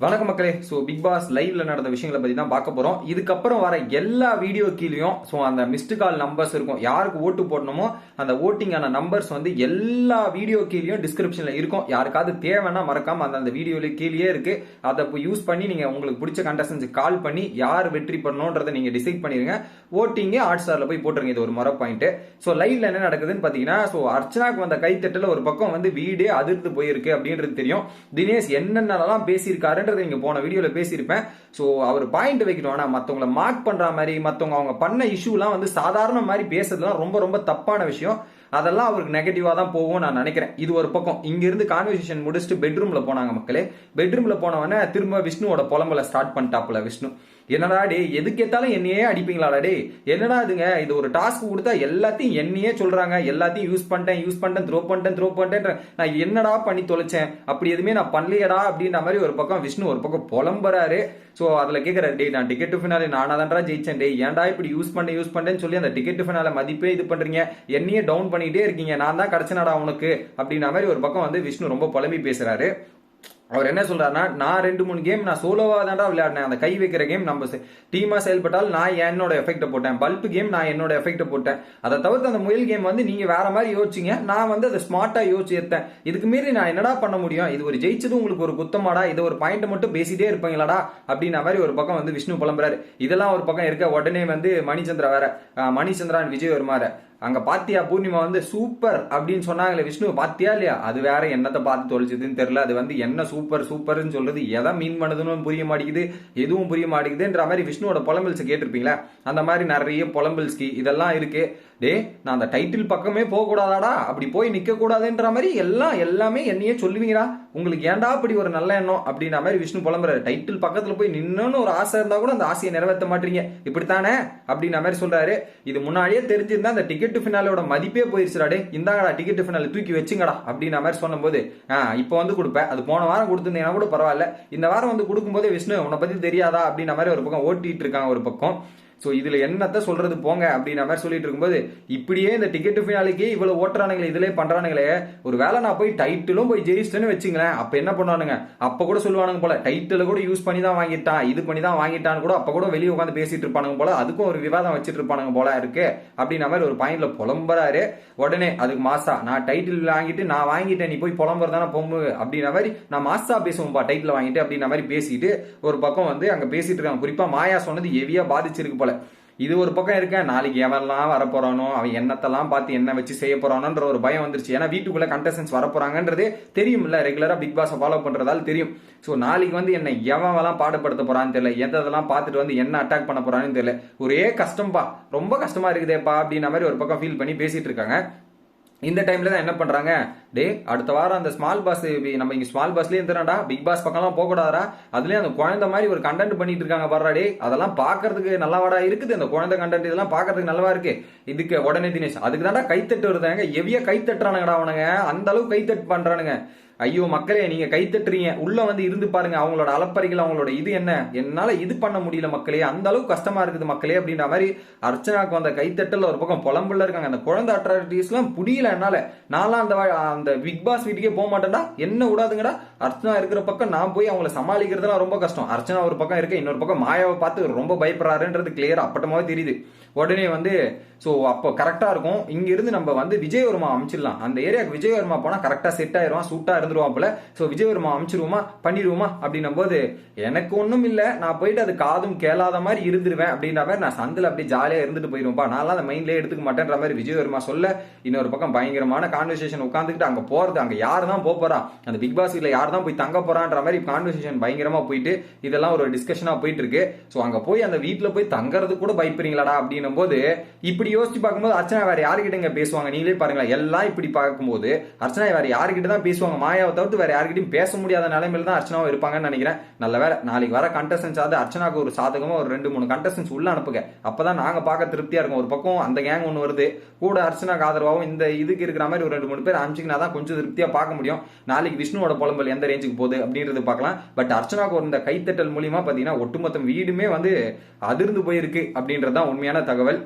வணக்கம் மக்களே. Big pass லைவ்ல நடந்த விஷயங்களை பத்தி தான் பார்க்க போறோம். இதுக்கப்புறம் வர எல்லா வீடியோ கீழயும் அந்த மிஸ்டு கால் நம்பர்ஸ் இருக்கும். யாருக்கு ஓட்டு போடணுமோ அந்த ஓட்டிங்கான நம்பர்ஸ் எல்லா வீடியோ கீழயும் டிஸ்கிரிப்ஷன்ல இருக்கும். யாருக்காவது தேவைன்னா மறக்காம அந்த வீடியோல கீழே இருக்கு. அதை யூஸ் பண்ணி நீங்க உங்களுக்கு பிடிச்ச கண்டஸ்டன்ஸ் கால் பண்ணி யார் வெற்றி பண்ணணும்ன்றதை நீங்க டிசைட் பண்ணிருங்க. ஓட்டிங்க ஹாட்ஸ்டார்ல போய் போட்டுருங்க. இது ஒரு முறை பாயிண்ட். லைவ்ல என்ன நடக்குதுன்னு பாத்தீங்கன்னா, அர்ச்சனாக்கு வந்த கைத்தட்டல ஒரு பக்கம் வீடே அதிர்ந்து போயிருக்கு அப்படின்றது தெரியும். தினேஷ் என்னென்னலாம் பேசியிருக்காரு நீங்க போன வீடியோல பேசியிருப்பேன். அவர் பாயிண்ட் வைக்கணும். ஆனா மத்தவங்களை மார்க் பண்ற மாதிரி மத்தவங்க அவங்க பண்ண இஷ்யூலாம் சாதாரண மாதிரி பேசுறதுலாம் ரொம்ப ரொம்ப தப்பான விஷயம். அதெல்லாம் அவருக்கு நெகட்டிவா தான் போகும் நான் நினைக்கிறேன். இது ஒரு பக்கம். இங்க இருந்து கான்வர்சேஷன் முடிச்சுட்டு பெட்ரூம்ல போனாங்க மக்களே. பெட்ரூம்ல போனவன திரும்ப விஷ்ணுவோட புலம்பல ஸ்டார்ட் பண்ணிட்டாப்புல. விஷ்ணு என்னடா டே எதுக்கு ஏத்தாலும் என்னையே அடிப்பீங்களாடா டே, என்னடா இதுங்க, இது ஒரு டாஸ்க் கொடுத்தா எல்லாத்தையும் என்னையே சொல்றாங்க, எல்லாத்தையும் யூஸ் பண்ணிட்டேன் த்ரோ பண்ணிட்டேன், நான் என்னடா பண்ணி தொலைச்சேன், அப்படி எதுவுமே நான் பண்ணலையடா அப்படின்ற மாதிரி ஒரு பக்கம் விஷ்ணு ஒரு பக்கம் புலம்புறாரு. அதுல கேட்கிறாரு, டே நான் டிக்கெட் ஃபினாலே நானா தான்டா ஜெயிச்சேன், டே ஏன்டா இப்படி யூஸ் பண்ணேன்னு சொல்லி அந்த டிக்கெட் ஃபினால மதிப்பே இது பண்றீங்க, என்னையே டவுன் பண்ணிட்டே இருக்கீங்க, நான் தான் கிடைச்சனாடா உனக்கு அப்படின்ற மாதிரி ஒரு பக்கம் விஷ்ணு ரொம்ப புலம்பி பேசுறாரு. அவர் என்ன சொல்றாருன்னா, நான் 2-3 கேம் நான் சோலோவா தான்டா விளையாடினேன். அந்த கை வைக்கிற கேம் நம்ம டீமா செயல்பட்டால் நான் என்னோட எஃபெக்ட் போட்டேன். பல்ப் கேம் நான் என்னோட எஃபெக்ட் போட்டேன். அதை தவிர்த்து அந்த முயல் கேம் நீங்க வேற மாதிரி யோசிச்சீங்க, நான் அதை ஸ்மார்ட்டா யோசிச்சு எடுத்தேன். இதுக்கு மீறி நான் என்னடா பண்ண முடியும், இது ஒரு ஜெயிச்சது உங்களுக்கு ஒரு குத்தமாடா, இது ஒரு பாயிண்ட் மட்டும் பேசிட்டே இருப்பீங்களாடா அப்படின்ற மாதிரி ஒரு பக்கம் விஷ்ணு புலம்புறாரு. இதெல்லாம் ஒரு பக்கம் இருக்க. உடனே மணிச்சந்திரா வேற, மணிச்சந்திரன் விஜய் வருமாறு அங்க பாத்தியா பூர்ணிமா சூப்பர் அப்படின்னு சொன்னாங்களே, விஷ்ணு பாத்தியா இல்லையா, அது வேற என்னத்தை பார்த்து தொலைச்சதுன்னு தெரியல. அது என்ன சூப்பர் சூப்பர்னு சொல்றது எதை மீன் பண்ணுதுன்னு புரிய மாட்டேங்குது, எதுவும் புரிய மாட்டேங்குதுன்ற மாதிரி விஷ்ணுவோட புலம்பில்ஸ் கேட்டிருப்பீங்களா, அந்த மாதிரி நிறைய புலம்பில்ஸ்கி இதெல்லாம் இருக்கு. டே நான் அந்த டைட்டில் பக்கமே போக கூடாதாடா, அப்படி போய் நிக்க கூடாதுன்ற மாதிரி எல்லாமே என்னையே சொல்லுவீங்களா, உங்களுக்கு ஏன்டா அப்படி ஒரு நல்ல எண்ணம் அப்படின்ற மாதிரி விஷ்ணு புலம்புறாரு. டைட்டில் பக்கத்துல போய் நின்னு ஒரு ஆசை இருந்தா கூட அந்த ஆசையை நிறைவேற்ற மாட்டீங்க, இப்படித்தானே அப்படின்ற மாதிரி சொல்றாரு. இது முன்னாடியே தெரிஞ்சிருந்தா அந்த டிக்கெட் ஃபினாலோட மதிப்பே போயிருச்சுடா, இந்தாங்கடா டிக்கெட் ஃபினால தூக்கி வச்சுங்கடா அப்படின்ற மாதிரி சொன்னும் போது, இப்போ கொடுப்பேன், அது போன வாரம் கொடுத்துருந்தீங்கன்னா கூட பரவாயில்ல, இந்த வாரம் கொடுக்கும்போதே விஷ்ணு உன்னை பத்தி தெரியாதா அப்படின்ற மாதிரி ஒரு பக்கம் ஓட்டிட்டு இருக்காங்க ஒரு பக்கம். இதுல என்னத்த சொல்றது போங்க அப்படின்ற மாதிரி சொல்லிட்டு இருக்கும்போது, இப்படியே இந்த டிக்கெட் ஃபினாலுக்கே இவ்வளவு ஓட்டுறானுங்களே, இதுல பண்றானுங்களே, ஒரு வேலை நான் போய் டைட்டிலும் போய் ஜெயிச்சிட்டேன்னு வச்சுங்களேன், அப்ப என்ன பண்ணுவானுங்க, அப்ப கூட சொல்லுவானுங்க போல, டைட்டில கூட யூஸ் பண்ணி தான் வாங்கிட்டான், இது பண்ணி தான் வாங்கிட்டான்னு கூட அப்ப கூட வெளியே உட்காந்து பேசிட்டு இருப்பானுங்க போல, அதுக்கும் ஒரு விவாதம் வச்சுட்டு இருப்பானுங்க போல இருக்கு அப்படின்ற மாதிரி ஒரு பாயிண்ட்ல புலம்புறாரு. உடனே அதுக்கு மாசா, நான் டைட்டில் வாங்கிட்டு நான் வாங்கிட்டேன், நீ போய் புலம்புறதான பொம்பு அப்படின்ற மாதிரி, நான் மாசா பேசுவோம்பா டைட்டில் வாங்கிட்டு அப்படின்ற மாதிரி பேசிட்டு ஒரு பக்கம் அங்க பேசிட்டு இருக்காங்க. குறிப்பா மாயா சொன்னது ஹெவியா பாதிச்சிருக்கு போல. இது ஒரு பக்கம் இருக்க. நாளைக்கு எவன்லாம் வரப்போறானோ, அவன் என்னத்தெல்லாம் பார்த்து என்ன வச்சு செய்ய போறானோன்ற ஒரு பயம் வந்துருச்சு. ஏன்னா வீட்டுக்குள்ள கண்டஸ்டன்ஸ் வரப்போறாங்கன்றதே தெரியும் இல்ல, ரெகுலரா பிக் பாஸ் ஃபாலோ பண்றதால தெரியும். நாளைக்கு என்ன எவன் பாடுபடுத்த போறான்னு தெரியல, எதெல்லாம் பார்த்துட்டு என்ன அட்டாக் பண்ண போறான்னு தெரியல. ஒரே கஷ்டம்பா, ரொம்ப கஷ்டமா இருக்குதேப்பா அப்படின்ற மாதிரி ஒரு பக்கம் ஃபீல் பண்ணி பேசிட்டு இருக்காங்க. இந்த டைம்ல தான் என்ன பண்றாங்க, டே அடுத்த வாரம் அந்த ஸ்மால் பாஸ், நம்ம இங்க ஸ்மால் பாஸ்லயே இருந்துடா, பிக் பாஸ் பக்கம்லாம் போக கூடாதா, அதுலயும் அந்த குழந்தை மாதிரி ஒரு கண்டென்ட் பண்ணிட்டு இருக்காங்க பாருடா, டே அதெல்லாம் பாக்குறதுக்கு நல்லாவாடா இருக்குது, அந்த குழந்தை கண்டென்ட் இதெல்லாம் பாக்குறதுக்கு நல்லவா இருக்கு. இதுக்கு உடனே தினேஷ் அதுக்கு தான்டா கைத்தட்டு வருதாங்க, எவியா கைத்தட்டுறானுங்கடா அவனுங்க, அந்த அளவுக்கு கைத்தட்டு பண்றானுங்க. ஐயோ மக்களே, நீங்க கை தட்டுறீங்க, உள்ள இருந்து பாருங்க அவங்களோட அலப்பறைகள், அவங்களோட இது என்ன, என்னால இது பண்ண முடியல மக்களே, அந்த அளவுக்கு கஷ்டமா இருக்குது மக்களே அப்படின்ற மாதிரி அர்ச்சனாக்கு அந்த கைத்தட்டல் ஒரு பக்கம் புலம்புல இருக்காங்க. அந்த குழந்தை அட்ராக்டிவிட்டிஸ் எல்லாம் புரியல என்னால, நான்லாம் அந்த பிக் பாஸ் வீட்டுக்கே போக மாட்டேன்டா, என்ன விடாதுங்கடா, அர்ச்சனா இருக்கிற பக்கம் நான் போய் அவங்கள சமாளிக்கிறதுலாம் ரொம்ப கஷ்டம். அர்ச்சனா ஒரு பக்கம் இருக்க, இன்னொரு பக்கம் மாயாவை பார்த்து ரொம்ப பயப்படுறாருன்றது கிளியர் அப்பட்டமாவே தெரியுது. உடனே அப்போ கரெக்டா இருக்கும், இங்க இருந்து நம்ம விஜயவர்மா அமைச்சிடலாம், அந்த ஏரியாவுக்கு விஜயவர்மா போனா கரெக்டா செட் ஆயிரும், சூட்டா இருந்துருவாப்புல. விஜயவர்மா அமைச்சிருவோமா பண்ணிடுவோமா அப்படின்னும் போது, எனக்கு ஒண்ணும் இல்ல, நான் போயிட்டு அது காதும் கேளாத மாதிரி இருந்துருவேன் அப்படின்ற மாதிரி, நான் சந்தில அப்படியே ஜாலியா இருந்துட்டு போயிருவோம்ப்பா, நான் அந்த மைண்ட்லயே எடுத்துக்க மாட்டேன்ற மாதிரி விஜயவர்மா சொல்ல, இன்னொரு பக்கம் பயங்கரமான கான்வர்சேஷன் உட்காந்துக்கிட்டு அங்க போறது, அங்க யாரு தான் போறா, அந்த பிக் பாஸ் வீட்ல யார் தான் போய் தங்க போறான்ற மாதிரி கான்வர்சேஷன் பயங்கரமா போயிட்டு இதெல்லாம் ஒரு டிஸ்கஷனா போயிட்டு இருக்கு. அங்க போய் அந்த வீட்டுல போய் தங்கறது கூட பயப்படுறீங்களாடா அப்படின்னு போது, இப்படி யோசிச்சு பார்க்கும்போது அர்ச்சனா வேற யாருக்கிட்ட பேசுவாங்க, நீங்களே பாருங்களா, எல்லாம் இப்படி பார்க்கும்போது அர்ச்சனா வேற யாருக்கிட்ட தான் பேசுவாங்க, மாயாவை தவிர்த்து வேற யாருக்கிட்டையும் பேச முடியாத நிலைமையில தான் அர்ச்சனாவும் இருப்பாங்கன்னு நினைக்கிறேன். நல்ல வேலை நாளைக்கு வர கண்டஸ்டன்ஸ் அர்ச்சனாக்கு ஒரு சாதகமா ஒரு 2-3 கண்டஸ்டன்ஸ் உள்ள அனுப்புங்க, அப்பதான் நாங்க பார்க்க திருப்தியா இருக்கும். ஒரு பக்கம் அந்த கேங் ஒண்ணு வருது கூட, அர்ச்சனாக்கு ஆதரவாகவும் இந்த இதுக்கு இருக்கிற மாதிரி ஒரு 2-3 பேர் அனுப்பிச்சிங்கன்னா தான் கொஞ்சம் திருப்தியா பார்க்க முடியும். நாளைக்கு விஷ்ணுவோட புலம்பல் எந்த ரேஞ்சுக்கு போகுது அப்படின்றது பார்க்கலாம். பட் அர்ச்சனாக்கு ஒரு இந்த கைத்தட்டல் மூலியமா பாத்தீங்கன்னா ஒட்டுமொத்த வீடுமே அதிர்ந்து போயிருக்கு அப்படின்றதுதான் உண்மையான தகவல்.